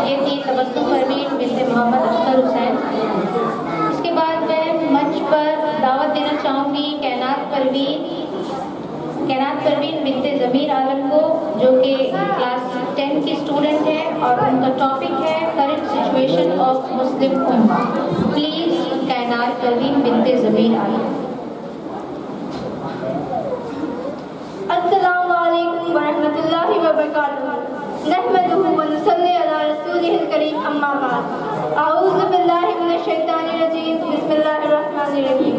یہ تھی تبسم پروین بنت محمد اختر حسین۔ اس کے بعد میں منچ پر دعوت دینا چاہوں گی کائنات پروین بنت ضمیر عالم کو، جو کہ کلاس 10 کی اسٹوڈنٹ ہے اور ان کا ٹاپک ہے کرنٹ سچویشن آف مسلم امہ۔ پلیز کائنات پروین بنت ضمیر عالم۔ السلام علیکم ورحمۃ اللہ وبرکاتہ۔ نحمدہ ونصلی علی رسولہ الکریم، اما بعد۔ اعوذ باللہ من الشیطان الرجیم، بسم اللہ الرحمن الرحیم۔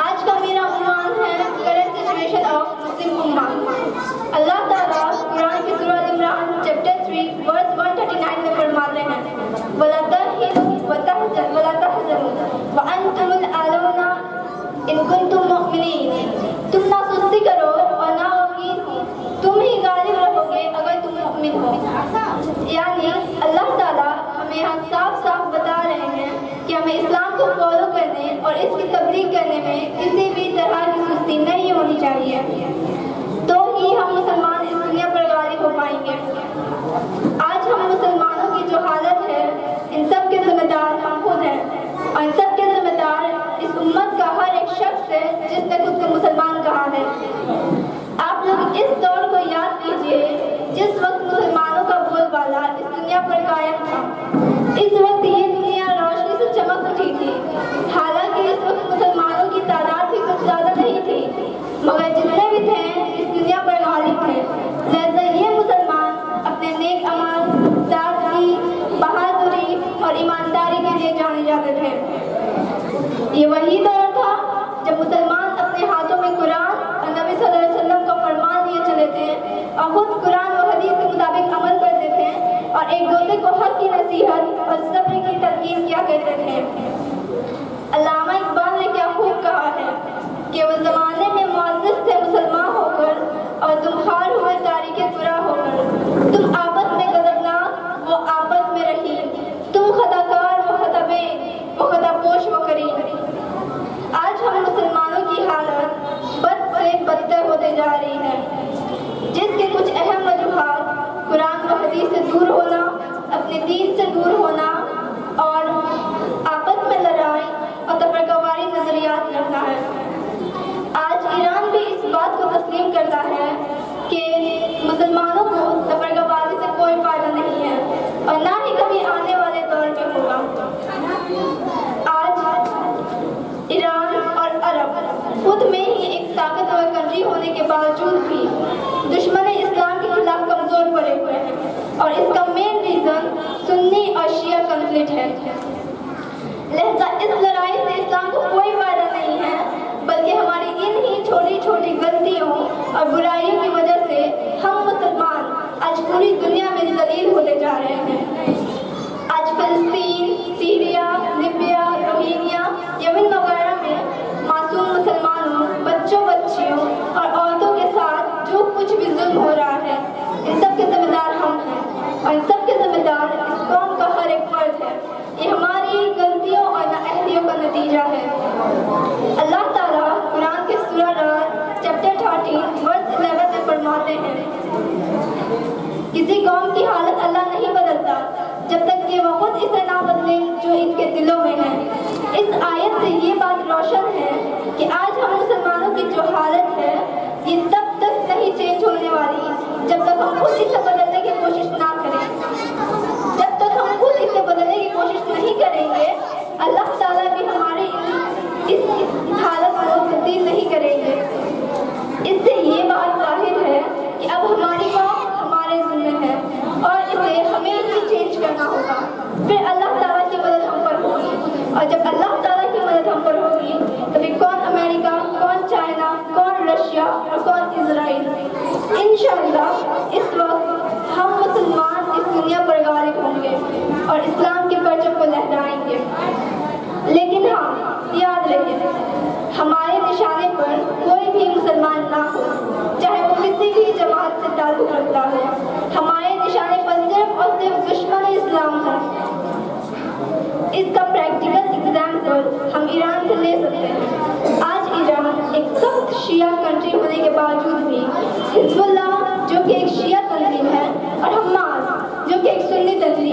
آج کا میرا عنوان ہے کرنٹ سچویشن آف مسلم امہ۔ اللہ تعالیٰ قرآن کی سورہ عمران چیپٹر 3 ورس 139 میں فرماتے ہیں وَلَا تَهِنُوا وَلَا تَحْزَنُوا وَأَنْتُمُ الْأَعْلَوْنَ إِن كُنتُم مُؤْمِنِينَ۔ تم نہ سستی کرو اور نہ غمگین ہو، تم ہی غالب رہو گے اگر تم مؤمن ہو۔ یعنی اللہ تعالیٰ ہمیں یہاں صاف صاف بتا رہے ہیں کہ ہمیں اسلام کو فالو کرنے اور اس کی تبلیغ کرنے میں کسی بھی طرح کی سستی نہیں ہونی چاہیے، تو ہی ہم مسلمان اس دنیا پر غالب ہو پائیں گے۔ آج ہم مسلمانوں کی جو حالت ہے، ان سب کے ذمہ دار ہم خود ہیں، اور ان سب کے ذمہ دار اس امت کا ہر ایک شخص ہے جس نے خود کو مسلمان کہا ہے۔ آپ لوگ اس دور کو یاد کیجئے جس وقت مسلمانوں کا بول بالا اس دنیا پر قائم تھا۔ اس وقت یہ دنیا روشنی سے چمک اٹھی تھی، حالانکہ اس وقت مسلمانوں کی تعداد بھی کچھ زیادہ نہیں تھی، مگر جتنے بھی تھے اس دنیا پر غالب تھے۔ لہذا یہ مسلمان اپنے نیک اعمال، سادگی، بہادری اور ایمانداری کے لیے جانے جاتے تھے۔ یہ وہی دور تھا جب مسلمان اپنے ہاتھوں میں قرآن اور نبی صلی اللہ علیہ وسلم کا فرمان لیے چلے تھے اور خود قرآن و حدیث کے مطابق عمل کرتے تھے اور ایک دوسرے کو حق کی نصیحت اور صبر کی تلقین کیا کرتے تھے۔ علامہ اقبال نے کیا خوب کہا ہے کہ وہ زمانے میں معزز تھے مسلمان ہو کر اور تم خار ہوئے تاریخ قرا ہو کر، تم آپس میں غضبناک وہ آپس میں رحیم، تم خطاکار وہ خطابے وہ خطا پوش وہ کریم۔ آج ہم مسلمانوں کی حالت بد سے بدتر ہوتے جا رہی ہے، جس کے کچھ اہم وجوہات قرآن و حدیث سے دور ہونا، اپنے دین سے دور ہونا اور آپس میں لڑائی اور تفرقہ واری نظریات رکھنا ہے۔ آج ایران بھی اس بات کو تسلیم کرتا ہے کہ مسلمانوں کو تفرقہ بازی سے کوئی فائدہ نہیں ہے اور نہ ہی کبھی آنے والے دور میں ہوگا۔ آج ایران اور عرب خود میں ہی ایک طاقتور کنٹری ہونے کے باوجود بھی دشمن اسلام کے خلاف کمزور پڑے ہوئے ہیں، اور اس کا مین ریزن سنی اور شیعہ کنفلکٹ ہے۔ لہذا اس لڑائی سے اسلام کو کوئی فائدہ نہیں ہے، بلکہ ہماری ان ہی چھوٹی چھوٹی غلطیوں اور برائیوں کی وجہ سے ہم مسلمان آج پوری دنیا میں ذلیل ہوتے جا رہے ہیں۔ آج فلسطین، سیریا، لیبیا، روہینیا، یمن وغیرہ میں معصوم مسلمانوں، بچوں، بچیوں اور عورتوں کے ساتھ جو کچھ بھی ظلم ہو رہا ہے، ان سب کے ذمہ دار ہم ہیں، اور ان سب کے ذمہ دار اس قوم کا ہر ایک فرد ہے۔ یہ ہماری غلطیوں اور نااہلیوں کا نتیجہ ہے۔ اللہ تعالیٰ قرآن کے سورہ رعد چیپٹر 13 ورس 11 میں فرماتے ہیں کسی قوم کی حالت اللہ نہیں بدلتا جب تک کہ وہ خود اسے نہ بدلے جو ان کے دلوں میں ہے۔ اس آیت سے یہ بات روشن ہے کہ آج ہم مسلمانوں کی جو حالت ہے یہ تب تک نہیں چینج ہونے والی جب تک ہم خود اسے بدلنے کی کوشش نہ کریں۔ جب تک ہم خود اسے بدلنے کی کوشش نہیں کریں گے، اللہ تعالیٰ بھی ہماری اس حالت کو تبدیل نہیں کریں گے۔ اس سے یہ بات ظاہر ہے کہ اب ہماری قوم ہمارے ذمہ ہے اور اسے ہمیں ہی چینج کرنا ہوگا۔ پھر اللہ تعالیٰ کی مدد ہم پر ہوگی، اور جب اللہ تعالیٰ کی مدد ہم پر ہوگی تبھی کون امریکہ، کون چائنا، کون رشیا اور کون اسرائیل۔ انشاءاللہ اس وقت ہم مسلمان اس دنیا پر غالب ہوں گے اور اسلام کے پرچم کو لہرائیں گے۔ لیکن ہاں، یاد رکھیں، ہمارے نشانے پر کوئی بھی مسلمان نہ ہو، چاہے وہ کسی بھی جماعت سے تعلق رکھتا ہو۔ ہمارے نشانے پر صرف اور صرف دشمن اسلام ہے۔ اس کا پریکٹیکل ایگزامپل ہم ایران سے لے سکتے ہیں۔ آج ایران ایک سخت شیعہ کنٹری ہونے کے باوجود بھی حزب اللہ جو کہ ایک شیعہ تنظیم ہے اور حماس جو کہ ایک سنی تنظیم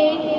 8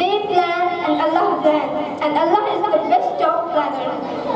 They plan and Allah plan and Allah is the best of planner।